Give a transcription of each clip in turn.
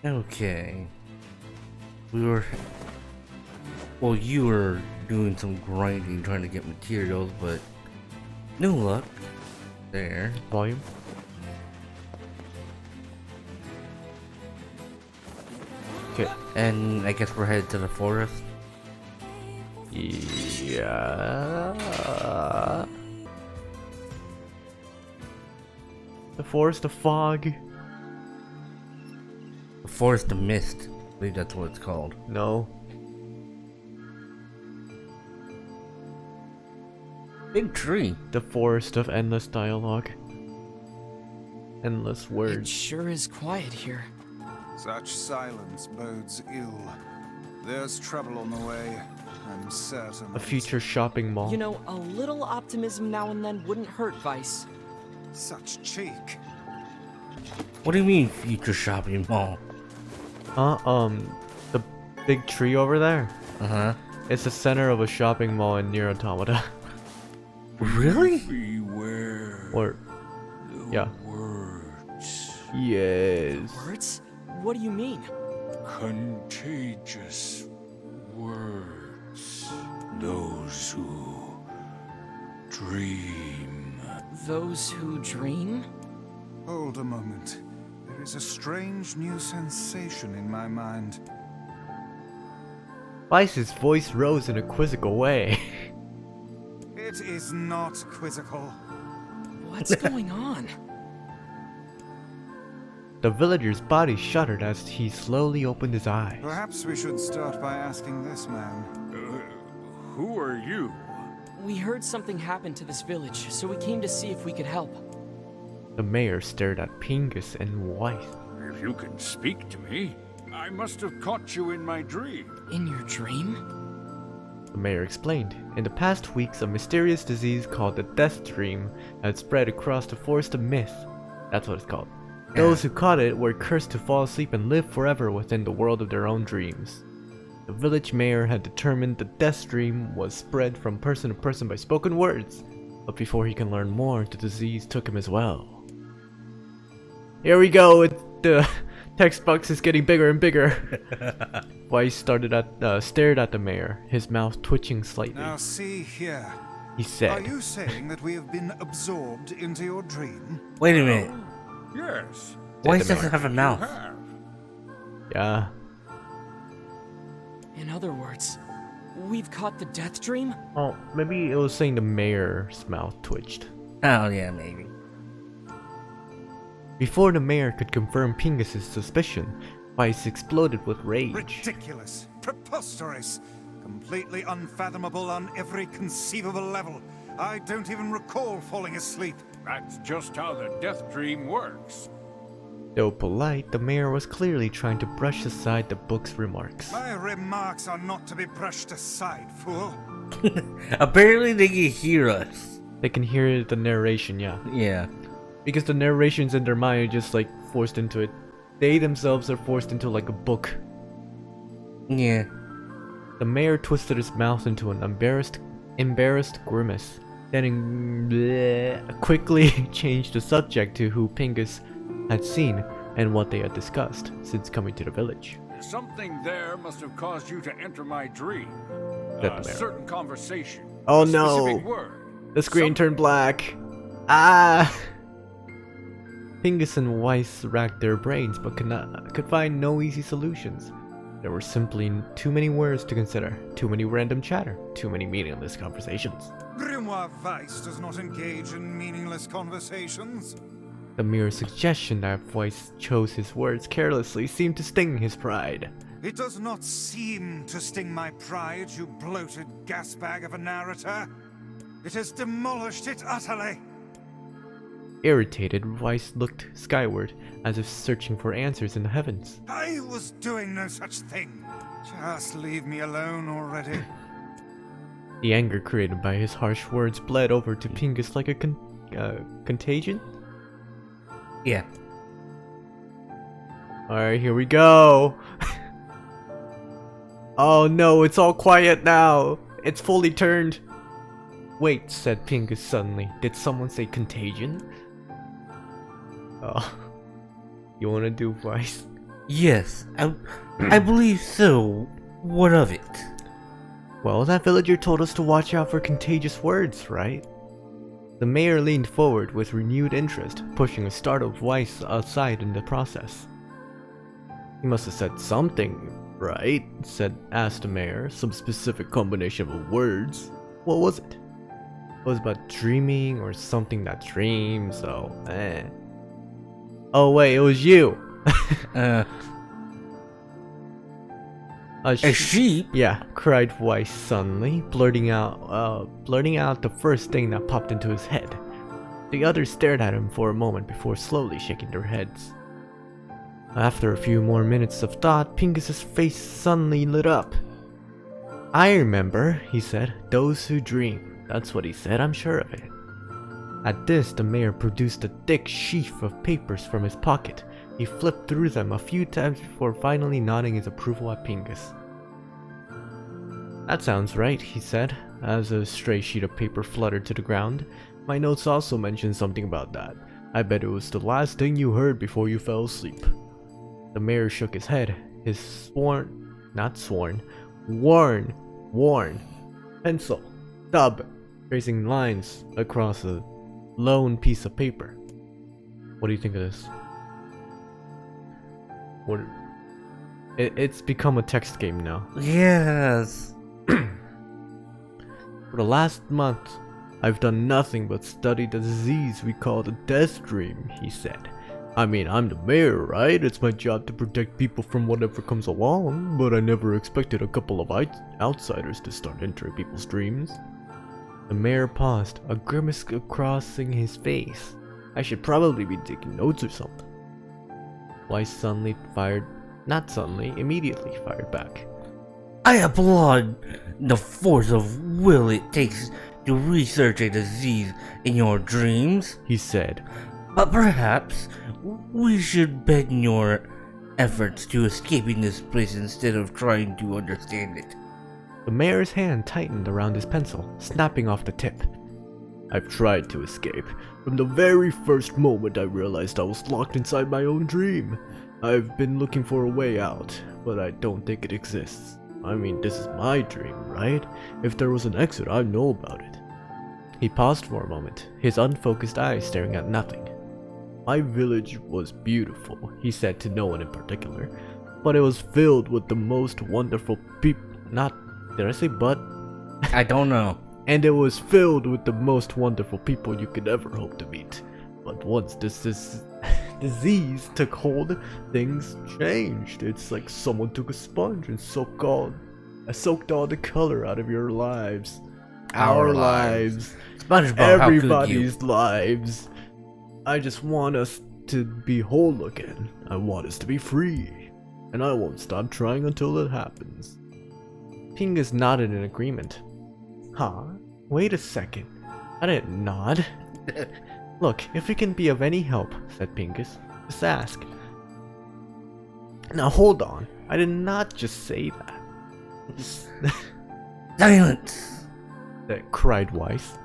Okay. We were... Well, you were doing some grinding trying to get materials, but... no luck. There. Volume. Okay. And I guess we're headed to the forest. Yeah. The forest of fog. The forest of mist. I believe that's what it's called. No. Big tree. The forest of endless dialogue. Endless It words. sure is quiet here. Such silence bodes ill. There's trouble on the way, I'm certain. A future shopping mall. You know, a little optimism now and then wouldn't hurt, Vice. Such cheek. What do you mean, future shopping mall? The big tree over there. Uh-huh. It's the center of a shopping mall in NieR Automata. Really? Beware Or, yeah. words. Yes. Words? What do you mean? Contagious words. Those who dream. Those who dream? Hold a moment. There is a strange new sensation in my mind. Vice's voice rose in a quizzical way. It is not quizzical. What's going on? The villager's body shuddered as he slowly opened his eyes. Perhaps we should start by asking this man. Who are you? We heard something happened to this village, so we came to see if we could help. The mayor stared at Pingus and Weiss. If you can speak to me, I must have caught you in my dream. In your dream? The mayor explained. In the past weeks, a mysterious disease called the Death Dream had spread across the Forest of Myth. That's what it's called. Those who caught it were cursed to fall asleep and live forever within the world of their own dreams. The village mayor had determined the Death Dream was spread from person to person by spoken words, but before he can learn more, the disease took him as well. Here we go, the text box is getting bigger and bigger. Weiss stared at the mayor, his mouth twitching slightly. Now see here. He Are said, you saying that we have been absorbed into your dream? Wait a minute. Yes, Why the doesn't mayor. have a you mouth? have. yeah. In other words, we've caught the death dream? Oh, maybe it was saying the mayor's mouth twitched. Oh, yeah, maybe. Before the mayor could confirm Pingus's suspicion, Weiss exploded with rage. Ridiculous, preposterous, completely unfathomable on every conceivable level. I don't even recall falling asleep. That's just how the death dream works. Though polite, the mayor was clearly trying to brush aside the book's remarks. My remarks are not to be brushed aside, fool. Apparently they can hear us. They can hear the narration, yeah. Yeah. Because the narrations in their mind are just like forced into it. They themselves are forced into like a book. Yeah. The mayor twisted his mouth into an embarrassed grimace, then quickly changed the subject to who Pingus had seen and what they had discussed since coming to the village. Something there must have caused you to enter my dream. Said A the mayor. certain conversation. Oh a no! specific word. The screen turned black. Ah! Pingus and Weiss racked their brains but could find no easy solutions. There were simply too many words to consider, too many random chatter, too many meaningless conversations. Grimoire Weiss does not engage in meaningless conversations. The mere suggestion that Weiss chose his words carelessly seemed to sting his pride. It does not seem to sting my pride, you bloated gasbag of a narrator. It has demolished it utterly. Irritated, Weiss looked skyward, as if searching for answers in the heavens. I was doing no such thing. Just leave me alone already. The anger created by his harsh words bled over to Pingus like a contagion? Yeah. Alright, here we go! Oh no, it's all quiet now! It's fully turned! Wait, said Pingus suddenly. Did someone say contagion? Oh. You wanna do Weiss? Yes, I believe so. What of it? Well, that villager told us to watch out for contagious words, right? The mayor leaned forward with renewed interest, pushing a startled Weiss aside in the process. He must have said something, right? Asked the mayor. Some specific combination of words. What was it? It was about dreaming or something that dreams, so Oh wait, it was you! A sheep? Yeah, cried Weiss suddenly, blurting out the first thing that popped into his head. The others stared at him for a moment before slowly shaking their heads. After a few more minutes of thought, Pingus's face suddenly lit up. I remember, he said. Those who dream. That's what he said, I'm sure of it. At this, the mayor produced a thick sheaf of papers from his pocket. He flipped through them a few times before finally nodding his approval at Pingus. That sounds right, he said, as a stray sheet of paper fluttered to the ground. My notes also mention something about that. I bet it was the last thing you heard before you fell asleep. The mayor shook his head, his worn pencil stub tracing lines across a lone piece of paper. What do you think of this? It's become a text game now. Yes. For the last month, I've done nothing but study the disease we call the death dream, he said. I mean, I'm the mayor, right? It's my job to protect people from whatever comes along, but I never expected a couple of outsiders to start entering people's dreams. The mayor paused, a grimace crossing his face. I should probably be taking notes or something. Weiss immediately fired back. I applaud the force of will it takes to research a disease in your dreams, he said. But perhaps we should bet your efforts to escaping this place instead of trying to understand it. The mayor's hand tightened around his pencil, snapping off the tip. I've tried to escape. From the very first moment I realized I was locked inside my own dream. I've been looking for a way out, but I don't think it exists. I mean, this is my dream, right? If there was an exit, I'd know about it. He paused for a moment, his unfocused eyes staring at nothing. My village was beautiful, he said to no one in particular, but it was filled with the most wonderful people. Did I say but? I don't know. And it was filled with the most wonderful people you could ever hope to meet. But once this disease took hold, things changed. It's like someone took a sponge and soaked all the color out of your lives. Our lives. SpongeBob, everybody's lives. I just want us to be whole again. I want us to be free. And I won't stop trying until it happens. Pingus nodded in agreement. Huh? Wait a second. I didn't nod. Look, if we can be of any help, said Pingus, just ask. Now hold on. I did not just say that. Silence! Cried Weiss.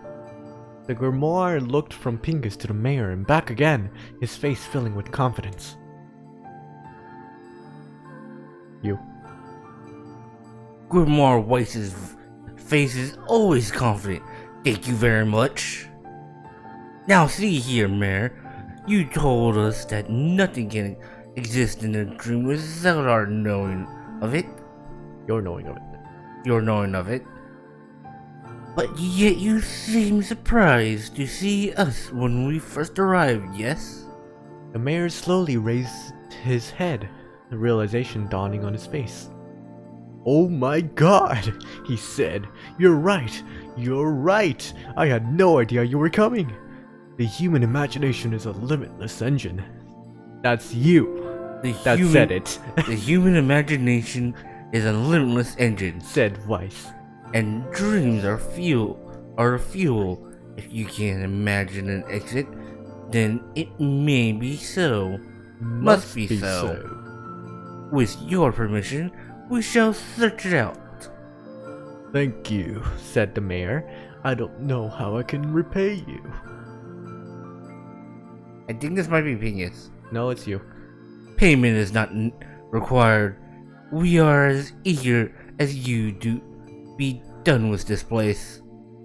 The grimoire looked from Pingus to the mayor and back again, his face filling with confidence. You. Grimoire Weiss's face is always confident. Thank you very much. Now see here, Mayor. You told us that nothing can exist in a dream without our knowing of it. Your knowing of it. Your knowing of it. But yet you seem surprised to see us when we first arrived, yes? The mayor slowly raised his head, the realization dawning on his face. Oh my god, he said. You're right. I had no idea you were coming. The human imagination is a limitless engine. That's you. Said it. The human imagination is a limitless engine, said Weiss. And dreams are fuel. If you can't imagine an exit, then it may be so. Must be so. With your permission, we shall search it out. Thank you, said the mayor. I don't know how I can repay you. I think this might be Pingus. No, it's you. Payment is not required. We are as eager as you to be done with this place.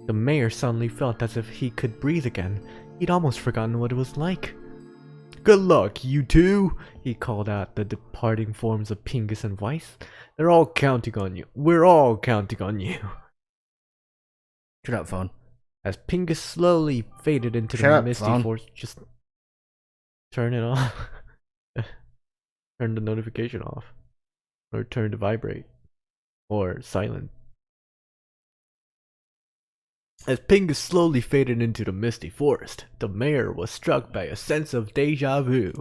The mayor suddenly felt as if he could breathe again. He'd almost forgotten what it was like. Good luck, you two, he called out the departing forms of Pingus and Weiss. They're all counting on you. We're all counting on you. Shut up, phone. As Pingus slowly faded into Shut the up, misty phone. forest, just turn it off. Turn the notification off. Or turn to vibrate. Or silent. As Pingus slowly faded into the misty forest, the mayor was struck by a sense of deja vu.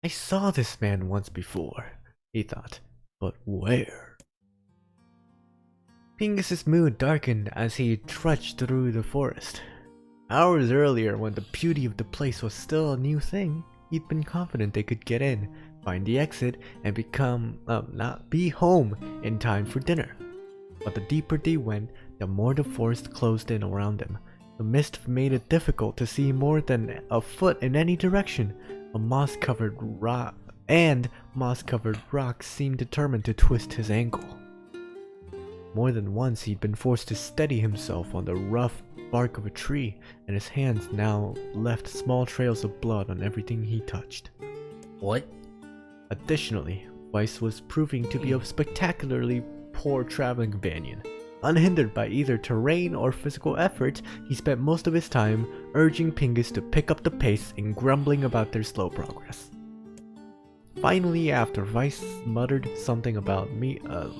I saw this man once before, he thought, but where? Pingus's mood darkened as he trudged through the forest. Hours earlier, when the beauty of the place was still a new thing, he'd been confident they could get in, find the exit, and be home in time for dinner. But the deeper they went, the more the forest closed in around them. The mist made it difficult to see more than a foot in any direction. A moss-covered rocks seemed determined to twist his ankle. More than once he'd been forced to steady himself on the rough bark of a tree, and his hands now left small trails of blood on everything he touched. What? Additionally, Weiss was proving to be a spectacularly poor traveling companion. Unhindered by either terrain or physical effort, he spent most of his time urging Pingus to pick up the pace and grumbling about their slow progress. Finally, after Weiss muttered something about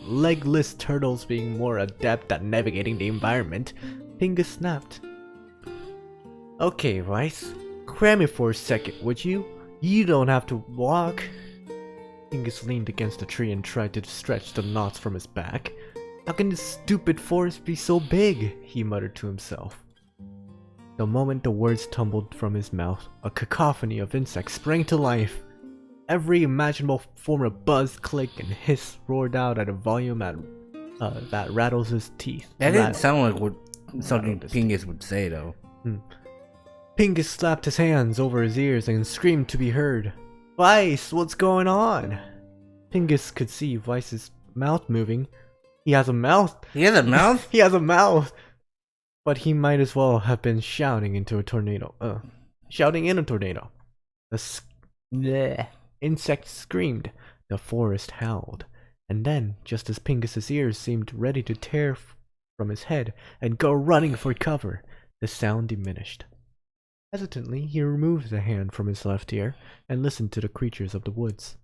legless turtles being more adept at navigating the environment, Pingus snapped. Okay, Weiss, cram it for a second, would you? You don't have to walk. Pingus leaned against a tree and tried to stretch the knots from his back. How can this stupid forest be so big? He muttered to himself. The moment the words tumbled from his mouth, a cacophony of insects sprang to life. Every imaginable form of buzz, click, and hiss roared out at a volume that rattles his teeth. That didn't sound like what something Pingus would say, though. Pingus slapped his hands over his ears and screamed to be heard. Weiss, what's going on? Pingus could see Weiss's mouth moving. He has a mouth. He has a mouth? He has a mouth. But he might as well have been shouting into a tornado. Shouting in a tornado. The insect screamed. The forest howled. And then, just as Pingus's ears seemed ready to tear from his head and go running for cover, the sound diminished. Hesitantly, he removed the hand from his left ear and listened to the creatures of the woods.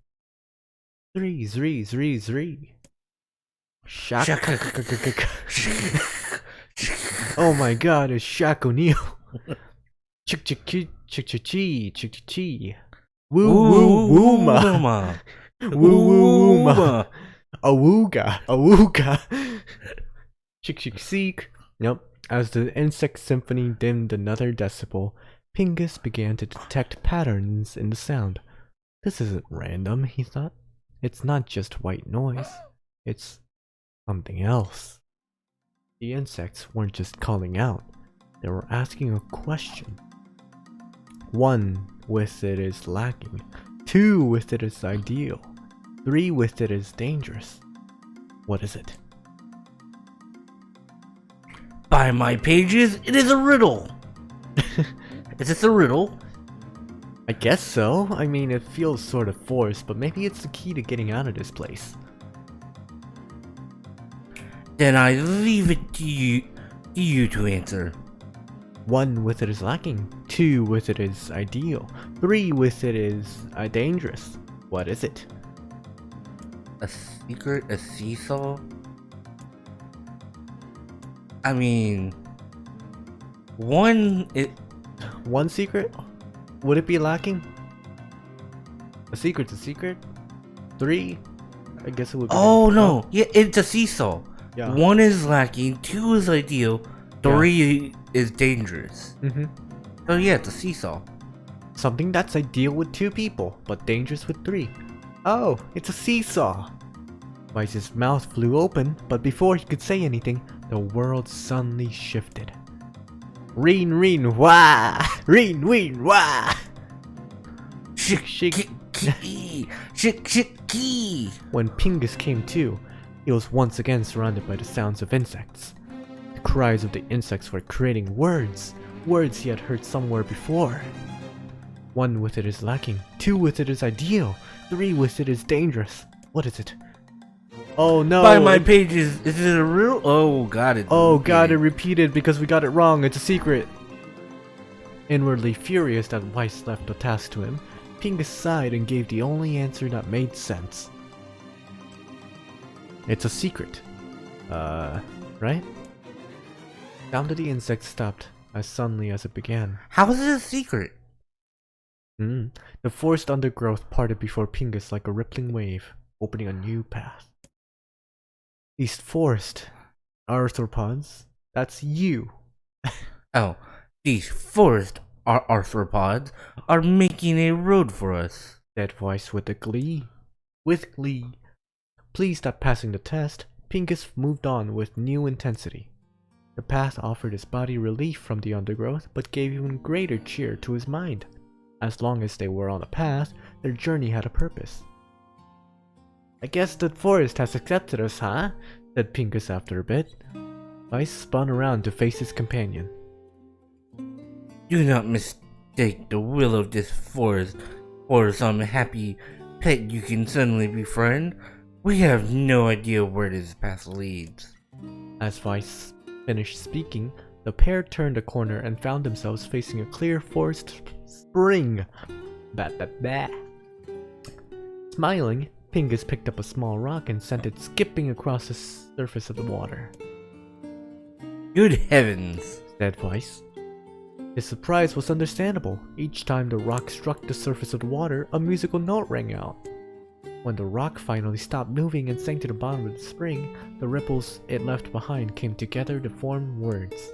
Zree, zree, zree, zree. Oh my god, it's Shaq O'Neal. Chick chick chick chick chick chick chick chick. Woo woo wooma. Woo woo wooma. Awooga. Awooga. Chick chick seek. Yep. As the insect symphony dimmed another decibel, Pingus began to detect patterns in the sound. This isn't random, he thought. It's not just white noise. It's something else. The insects weren't just calling out, they were asking a question. 1 with it is lacking, 2 with it is ideal, 3 with it is dangerous. What is it? By my pages, it is a riddle. Is this a riddle? I guess so. I mean, it feels sort of forced, but maybe it's the key to getting out of this place. Then I leave it to you to answer. 1 with it is lacking, 2 with it is ideal, 3 with it is dangerous. What is it? A secret? A seesaw? I mean, 1 it. 1 secret? Would it be lacking? A secret's a secret? 3? I guess it would be. Oh no! Yeah, it's a seesaw. Yeah. 1 is lacking, 2 is ideal, 3 is dangerous. So yeah, it's a seesaw. Something that's ideal with 2 people, but dangerous with 3. Oh, it's a seesaw! Weiss's mouth flew open, but before he could say anything, the world suddenly shifted. Reen reen wah! Reen reen wah! Shik Shik key, key. When Pingus came to, he was once again surrounded by the sounds of insects. The cries of the insects were creating words he had heard somewhere before. 1 with it is lacking, 2 with it is ideal, 3 with it is dangerous. What is it? Oh no! By my pages, is it a real? Oh, got it. Oh god, it repeated because we got it wrong. It's a secret. Inwardly furious that Weiss left the task to him, Pingus sighed and gave the only answer that made sense. It's a secret. Right? Sound of the insect stopped as suddenly as it began. How is it a secret? The forest undergrowth parted before Pingus like a rippling wave, opening a new path. These forest arthropods, that's you. Oh, these forest arthropods are making a road for us, Said Weiss with glee. Pleased at passing the test, Pingus moved on with new intensity. The path offered his body relief from the undergrowth, but gave even greater cheer to his mind. As long as they were on a path, their journey had a purpose. I guess the forest has accepted us, huh? Said Pingus after a bit. Weiss spun around to face his companion. Do not mistake the will of this forest for some happy pet you can suddenly befriend. We have no idea where this path leads. As Weiss finished speaking, the pair turned a corner and found themselves facing a clear forest spring. Bah. Smiling, Pingus picked up a small rock and sent it skipping across the surface of the water. Good heavens, Said Weiss. His surprise was understandable. Each time the rock struck the surface of the water, a musical note rang out. When the rock finally stopped moving and sank to the bottom of the spring, the ripples it left behind came together to form words.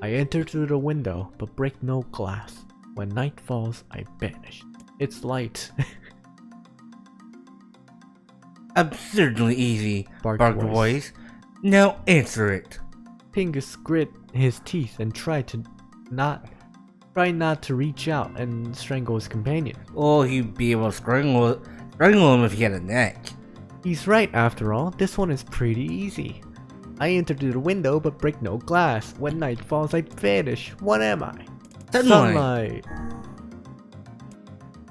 I enter through the window, but break no glass. When night falls, I vanish. It's light. Absurdly easy, Barked barked Weiss. Now answer it. Pingus grit his teeth and tried not to reach out and strangle his companion. Oh, he'd be able to strangle him if he had a neck. He's right after all, this one is pretty easy. I enter through the window but break no glass. When night falls I vanish. What am I? Sunlight!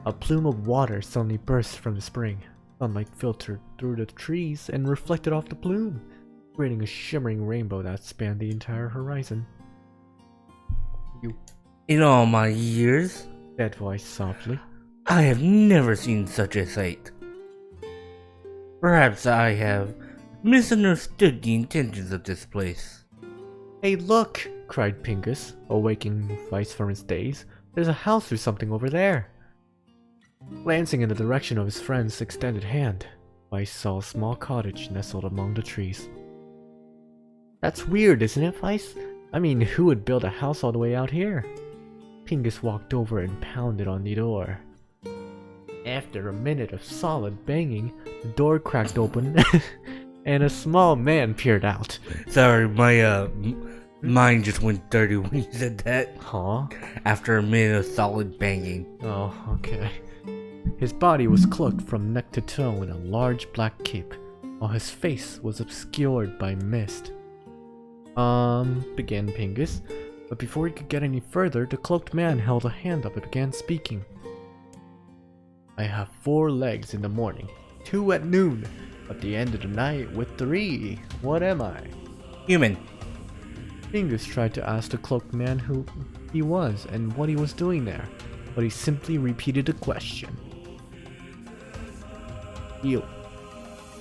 A plume of water suddenly burst from the spring. Sunlight filtered through the trees and reflected off the plume, creating a shimmering rainbow that spanned the entire horizon. In all my years, Said Weiss softly. I have never seen such a sight. Perhaps I have misunderstood the intentions of this place. Hey look! Cried Pingus, awaking Weiss from his daze. There's a house or something over there. Glancing in the direction of his friend's extended hand, Weiss saw a small cottage nestled among the trees. That's weird, isn't it, Weiss? I mean, who would build a house all the way out here? Pingus walked over and pounded on the door. After a minute of solid banging, the door cracked open and a small man peered out. Sorry, my mind just went dirty when you said that. Huh? After a minute of solid banging. Oh, okay. His body was cloaked from neck to toe in a large black cape, while his face was obscured by mist. Began Pingus, but before he could get any further, the cloaked man held a hand up and began speaking. I have 4 legs in the morning, 2 at noon, at the end of the night with 3. What am I? Human. Pingus tried to ask the cloaked man who he was and what he was doing there, but he simply repeated the question. You,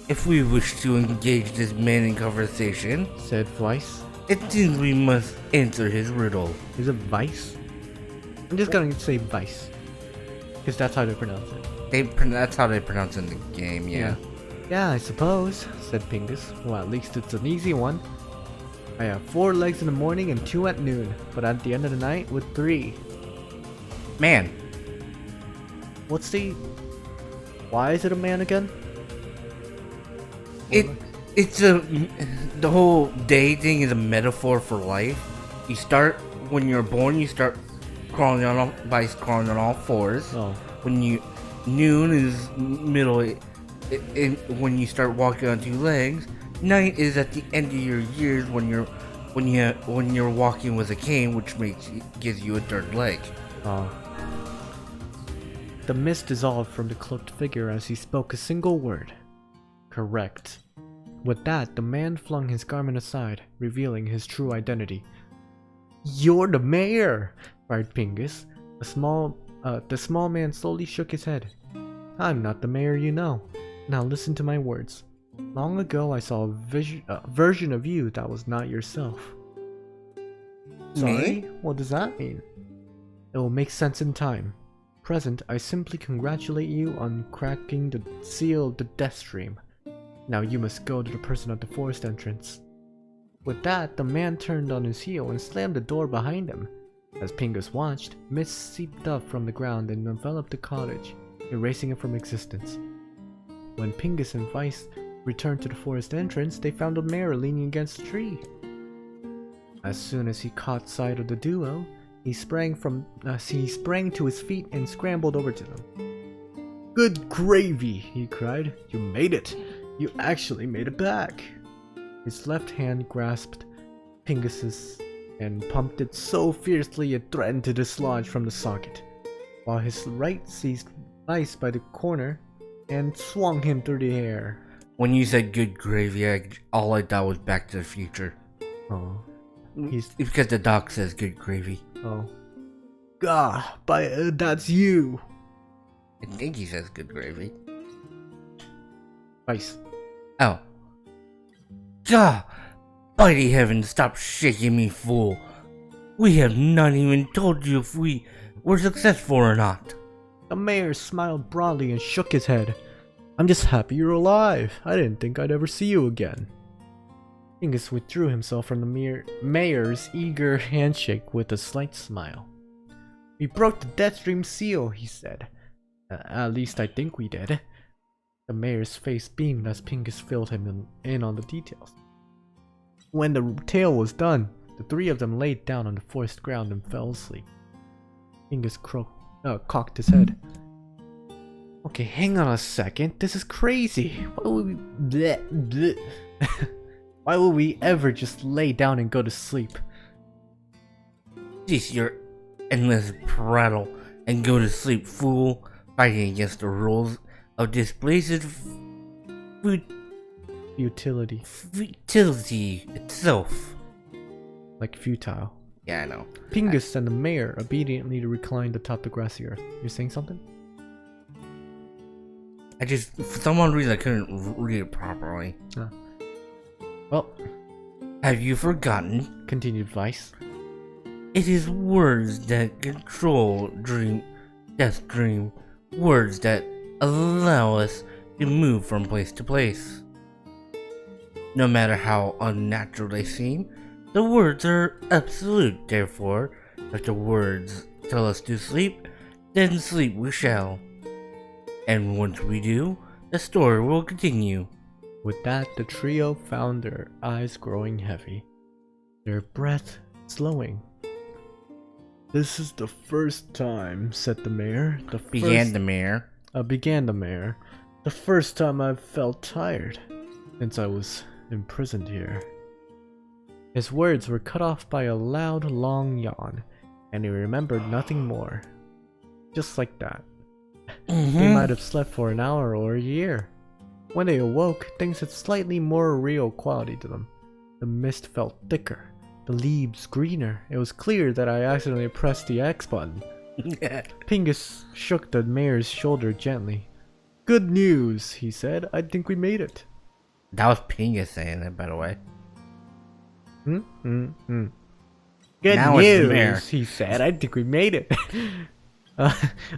If we wish to engage this man in conversation, said Weiss. it seems we must answer his riddle. Is it Weiss? I'm just gonna say Weiss, because that's how they pronounce it. That's how they pronounce it in the game, yeah. Yeah, I suppose, said Pingus. Well, at least it's an easy one. I have 4 legs in the morning and 2 at noon, but at the end of the night with 3. Man. What's the... Why is it a man again? The whole day thing is a metaphor for life. You start, when you're born, you start crawling on all 4s. Oh. When you Noon is middle, when you start walking on two legs. Night is at the end of your years when you're walking with a cane, which gives you a third leg. The mist dissolved from the cloaked figure as he spoke a single word. Correct. With that, the man flung his garment aside, revealing his true identity. "You're the mayor!" cried Pingus. The small man slowly shook his head. "I'm not the mayor you know. Now listen to my words. Long ago I saw a version of you that was not yourself." "Sorry? What does that mean?" "It will make sense in time. Present, I simply congratulate you on cracking the seal of the Death Stream. Now you must go to the person at the forest entrance." With that, the man turned on his heel and slammed the door behind him. As Pingus watched, mist seeped up from the ground and enveloped the cottage, erasing it from existence. When Pingus and Vice returned to the forest entrance, they found the mayor leaning against a tree. As soon as he caught sight of the duo, he sprang to his feet and scrambled over to them. "Good gravy!" he cried. "You made it! You actually made it back!" His left hand grasped Pingus's and pumped it so fiercely it threatened to dislodge from the socket, while his right seized Vice by the corner and swung him through the air. When you said good gravy, all I thought was Back to the Future. Oh. It's because the doc says good gravy. Oh. Gah, that's you! I think he says good gravy. Vice. Oh. Gah! Mighty heavens, stop shaking me, fool. We have not even told you if we were successful or not. The mayor smiled broadly and shook his head. "I'm just happy you're alive. I didn't think I'd ever see you again." Pingus withdrew himself from the mayor's eager handshake with a slight smile. "We broke the Deathstream seal," he said. At least I think we did." The mayor's face beamed as Pingus filled him in on the details. When the tale was done, the three of them laid down on the forest ground and fell asleep. Pingus cocked his head. "Okay, hang on a second. This is crazy. Why would we... bleh, bleh. Why would we ever just lay down and go to sleep?" Cease your endless prattle and go to sleep, fool. Fighting against the rules of this blazed Futility. futility itself. Like futile. Yeah, I know. Pingus and the mayor obediently reclined atop the grassy earth. You're saying something? For some reason, I couldn't read it properly. Well, have you forgotten? Continued Vice. It is words that control Death Dream. Words that allow us to move from place to place. No matter how unnatural they seem, the words are absolute. Therefore, if the words tell us to sleep, then sleep we shall. And once we do, the story will continue. With that, the trio found their eyes growing heavy, their breath slowing. "This is the first time," said the mayor. Began the mayor. "The first time I've felt tired since I was imprisoned here." His words were cut off by a loud, long yawn, and he remembered nothing more. Just like that. They might have slept for an hour or a year. When they awoke, things had slightly more real quality to them. The mist felt thicker, the leaves greener. It was clear that I accidentally pressed the X button. Pingus shook the mayor's shoulder gently. "Good news," he said. "I think we made it." That was Pingus saying that, by the way. Good Now it's the mayor. news, he said. "I think we made it."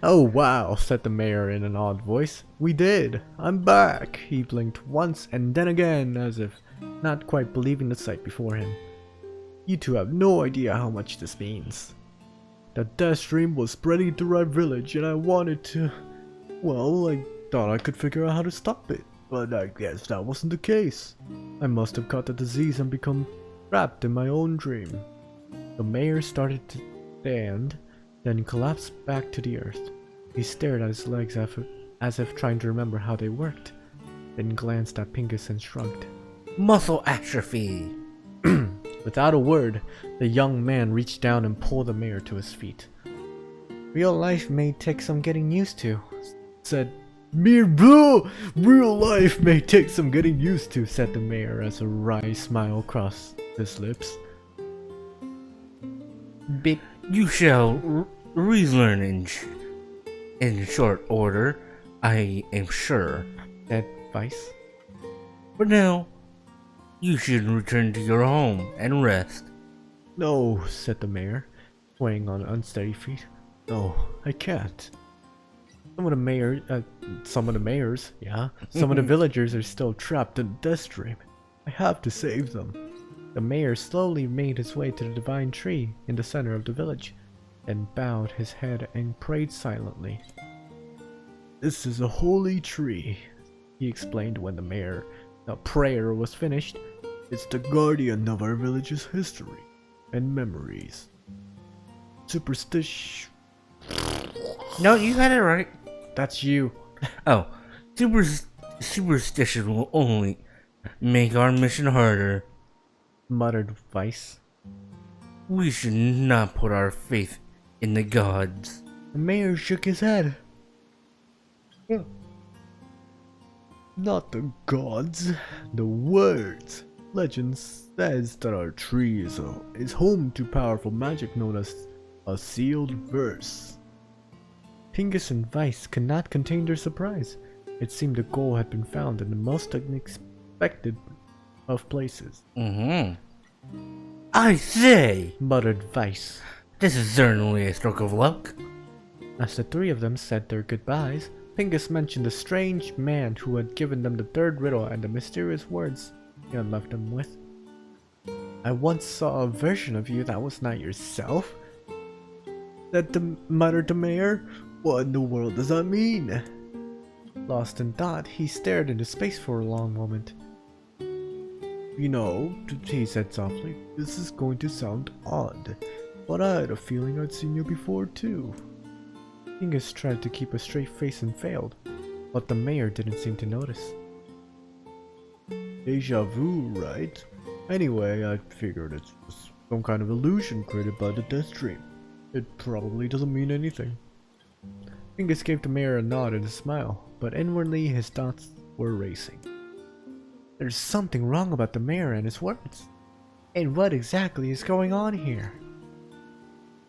Oh wow, said the mayor in an odd voice. "We did. I'm back." He blinked once and then again, as if not quite believing the sight before him. "You two have no idea how much this means. The Death Stream was spreading through our village and I wanted to... Well, I thought I could figure out how to stop it, but I guess that wasn't the case. I must have caught the disease and become trapped in my own dream." The mayor started to stand, then collapsed back to the earth. He stared at his legs as if trying to remember how they worked, then glanced at Pingus and shrugged. Muscle atrophy. Without a word, the young man reached down and pulled the mayor to his feet. Real life may take some getting used to, said Real life may take some getting used to, said the mayor as a wry smile crossed his lips. But you shall relearn in short order, I am sure, said Vice. For now, you should return to your home and rest. No, said the mayor, swaying on unsteady feet. No, I can't. Some of the villagers are still trapped in the death stream. I have to save them. The mayor slowly made his way to the divine tree in the center of the village, and bowed his head and prayed silently. This is a holy tree, he explained when the prayer was finished. It's the guardian of our village's history and memories. No, you got it right. That's you. Oh, superstition will only make our mission harder, muttered Vice. We should not put our faith in the gods. The mayor shook his head. Not the gods, the words. Legend says that our tree is home to powerful magic known as a sealed verse. Pingus and Vice could not contain their surprise. It seemed the goal had been found in the most unexpected of places. I say, muttered Vice. This is certainly a stroke of luck. As the three of them said their goodbyes, Pingus mentioned the strange man who had given them the third riddle and the mysterious words he had left them with. I once saw a version of you that was not yourself, muttered the mayor. What in the world does that mean? Lost in thought, he stared into space for a long moment. You know, he said softly, this is going to sound odd, but I had a feeling I'd seen you before too. Pingus tried to keep a straight face and failed, but the mayor didn't seem to notice. Deja vu, right? Anyway, I figured it's just some kind of illusion created by the death stream. It probably doesn't mean anything. Pingus gave the mayor a nod and a smile, but inwardly his thoughts were racing. There's something wrong about the mayor and his words. And what exactly is going on here?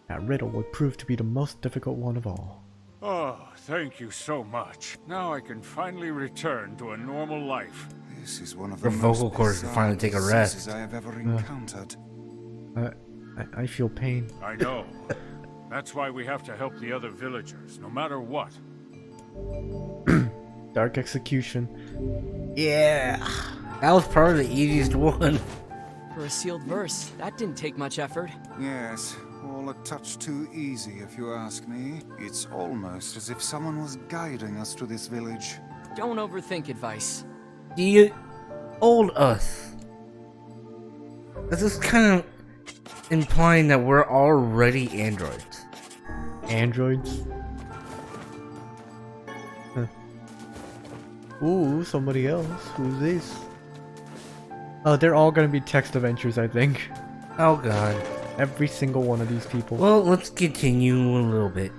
That riddle would prove to be the most difficult one of all. Oh, thank you so much. Now I can finally return to a normal life. This is one of the Your vocal most cords can finally take a rest. diseases I have ever encountered. I feel pain. I know. That's why we have to help the other villagers, no matter what. Dark execution. Yeah, that was probably the easiest one. For a sealed verse, that didn't take much effort. Yes, all a touch too easy if you ask me. It's almost as if someone was guiding us to this village. Don't overthink advice. You old us. This is kind of implying that we're already androids. Androids? Huh. Ooh, somebody else. Who's this? Oh, they're all gonna be text adventures, I think. Oh god. Every single one of these people. Well, let's continue a little bit.